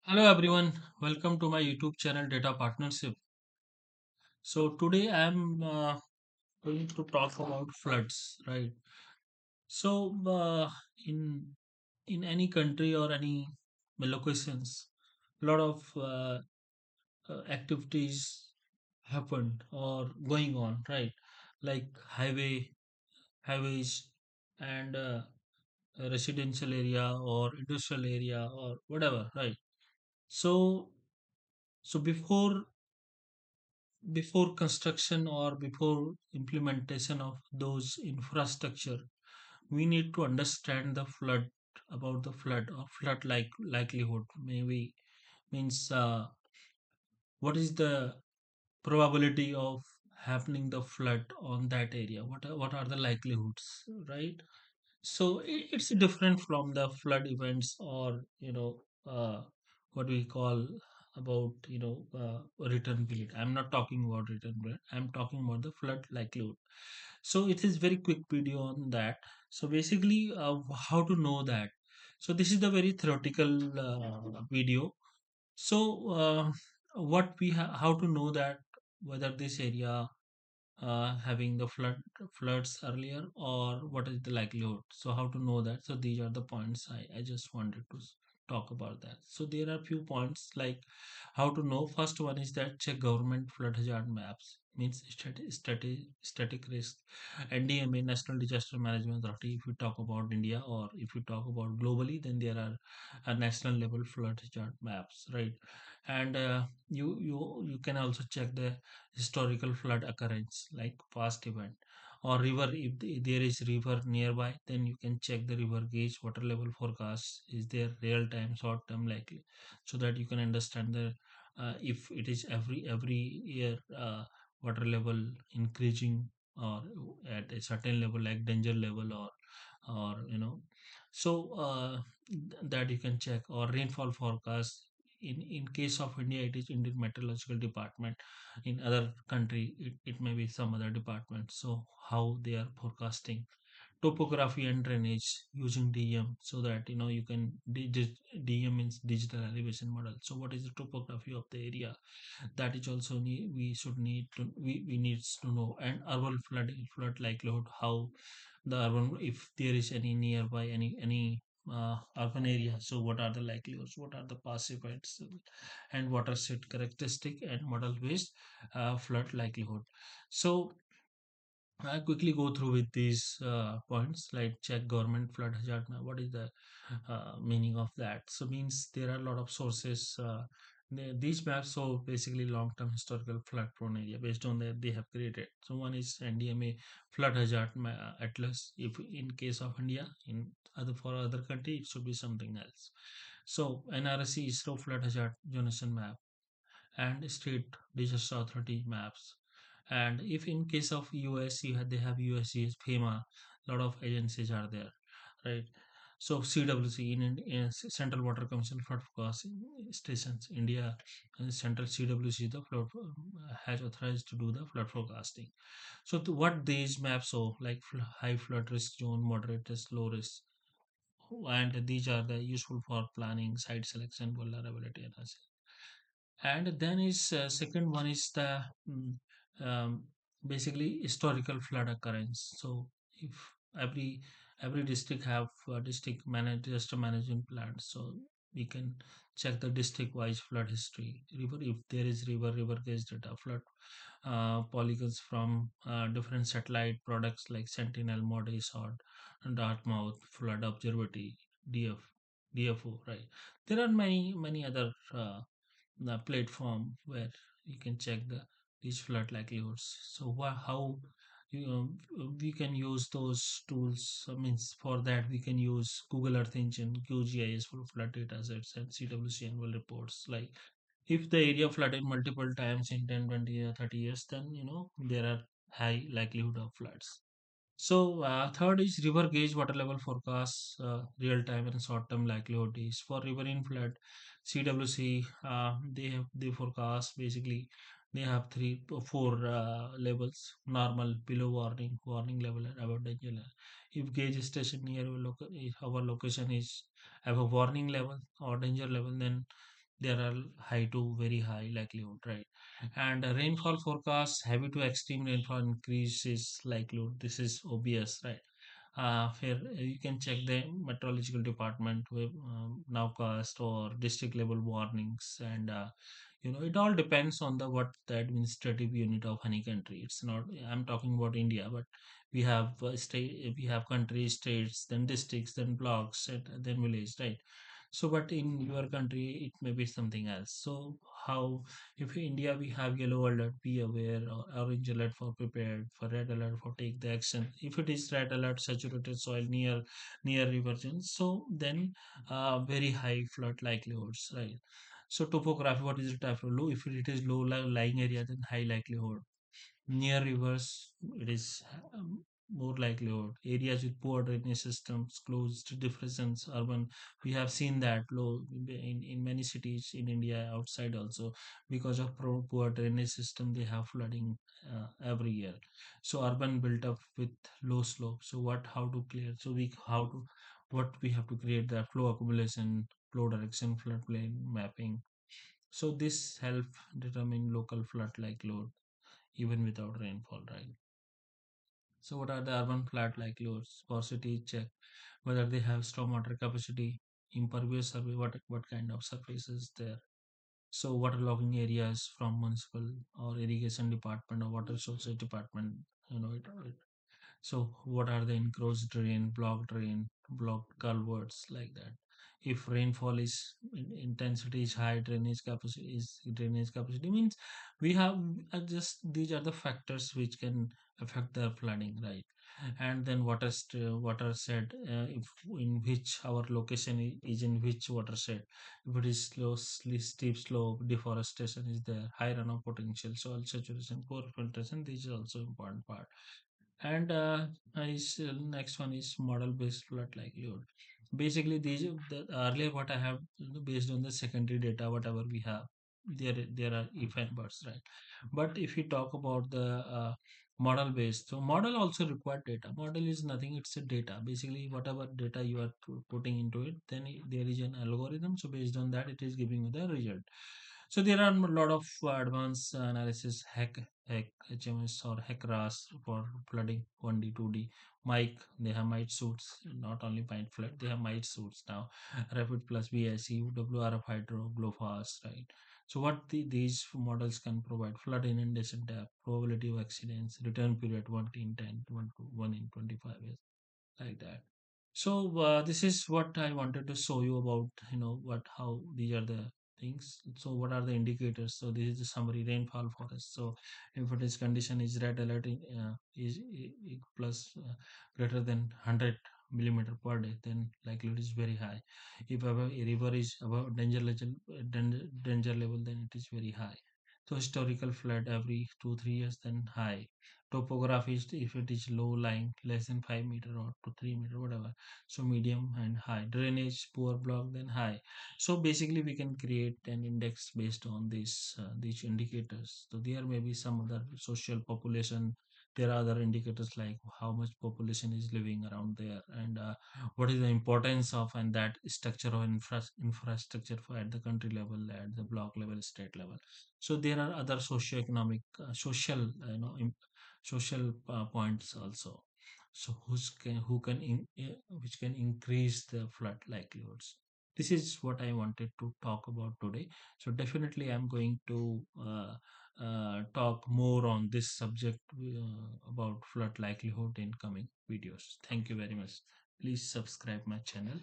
Hello everyone, welcome to my YouTube channel Data Partnership. So today I'm going to talk about floods, right? So in any country or any locations, a lot of activities happen or going on, right? Like highways, and a residential area or industrial area or whatever, right? So so before construction or before implementation of those infrastructure, we need to understand the flood, about the flood or flood likelihood. Maybe means what is the probability of happening the flood on that area, what are the likelihoods, right? So it's different from the flood events, or what we call about return period. I'm not talking about return period, I'm talking about the flood likelihood. So it is very quick video on that. So basically, how to know that. So this is the very theoretical video. So what we how to know that whether this area having the floods earlier, or what is the likelihood. So how to know that. So these are the points I just wanted to talk about that. So there are few points like how to know. First one is that check government flood hazard maps, means static risk. NDMA, National Disaster Management Authority, if you talk about India, or if you talk about globally, then there are national level flood hazard maps, right? And you can also check the historical flood occurrence, like past event or river. If there is river nearby, then you can check the river gauge water level forecast. Is there real time, short term, likely, so that you can understand the if it is every year water level increasing, or at a certain level like danger level, or so that you can check. Or rainfall forecast. In case of India, it is Indian Meteorological Department. In other country, it may be some other department. So how they are forecasting. Topography and drainage using DM, so that you can DM means digital elevation model. So what is the topography of the area, that is also we should need to we needs to know. And urban flood likelihood, how the urban, if there is any nearby any urban area, so what are the likelihoods, what are the past events, and watershed characteristic and model based flood likelihood. So I quickly go through with these points, like check government flood hazard map. What is the meaning of that? So means there are a lot of sources. These maps, so basically long-term historical flood-prone area, based on that they have created. So one is NDMA flood hazard atlas. If in case of India, in other for other country, it should be something else. So NRSC ISRO flood hazard zonation map, and state disaster authority maps. And if in case of US, they have USGS, FEMA, lot of agencies are there, right? So CWC in Central Water Commission flood forecast stations, India, Central CWC the flood has authorized to do the flood forecasting. So what these maps show, like high flood risk zone, moderate risk, low risk, and these are the useful for planning, site selection, vulnerability analysis. And then is second one is the um, basically historical flood occurrence. So if every every district have district disaster management plans, so we can check the district wise flood history. River, if there is river gauge data, flood polygons from different satellite products like Sentinel, Modis, or Dartmouth flood observatory, DF DFO, right? There are many other the platform where you can check these flood likelihoods. So how we can use those tools. Means for that we can use Google Earth Engine, QGIS for flood data sets, and CWC annual reports. Like if the area flooded multiple times in 10, 20, or 30 years, then there are high likelihood of floods. So third is river gauge water level forecast, real time and short term likelihood is for riverine flood. CWC, they forecast basically. They have three or four levels: normal, below warning, warning level, and above danger level. If gauge station near if our location is above warning level or danger level, then there are high to very high likelihood, right? And rainfall forecast, heavy to extreme rainfall increases likelihood. This is obvious, right? Here you can check the meteorological department with nowcast or district level warnings, and it all depends on the what the administrative unit of any country. It's not, I'm talking about India, but we have state, we have countries, states, then districts, then blocks, and then village, right? So, but in your country, it may be something else. So, how, if in India we have yellow alert, be aware, or orange alert for prepared, for red alert for take the action. If it is red alert, saturated soil near rivers, so then very high flood likelihoods, right? So, topography, what is the type of low? If it is low lying area, then high likelihood. Near rivers, it is more likelihood. Areas with poor drainage systems, closed depressions, urban. We have seen that low in many cities in India, outside also, because of poor drainage system, they have flooding every year. So urban built up with low slope. So what, how to clear? So we how to, what we have to create the flow accumulation, flow direction, floodplain mapping. So this help determine local flood like load even without rainfall, right? So what are the urban flat like loads? Porosity check whether they have stormwater capacity, impervious survey, what kind of surface is there. So water logging areas from municipal or irrigation department or water sources department, so what are the encroached drain, blocked culverts like that? If rainfall is intensity is high, drainage capacity means we have just these are the factors which can affect the flooding, right? And then watershed, if in which our location is in which watershed. If it is steep slope, deforestation is there, high runoff potential, soil saturation, poor filtration. This is also important part. And next one is model based flood likelihood. Basically, these the earlier what I have, based on the secondary data, whatever we have, there are if and buts, right? But if you talk about the model based, so model also required data. Model is nothing; it's a data. Basically, whatever data you are putting into it, then there is an algorithm. So based on that, it is giving you the result. So there are a lot of advanced analysis, hack HMS or hack RAS for flooding 1D, 2D. Mike, they have mite suits, not only mite flood, they have mite suits now. Rapid plus BIC, WRF hydro, blow fast, right? So what these models can provide: flood inundation depth, probability of accidents, return period 1 in 10, 1 to 1 in 25 years, like that. So this is what I wanted to show you about, what, how these are the things. So what are the indicators? So this is the summary rainfall forest. So if it is condition is red alert is plus greater than 100 millimeter per day, then likelihood is very high. If a river is above danger level, then it is very high. So historical flood every 2 3 years, then high. Topography is if it is low lying, less than 5 meter or to 3 meter, whatever. So medium and high. Drainage, poor block, then high. So basically, we can create an index based on these indicators. So there may be some other social population. There are other indicators like how much population is living around there, and what is the importance of and that structure or infrastructure for at the country level, at the block level, state level. So there are other socio-economic, social, social points also. So who can which can increase the flood likelihoods. This is what I wanted to talk about today. So definitely I'm going to talk more on this subject about flood likelihood in coming videos. Thank you very much. Please subscribe my channel.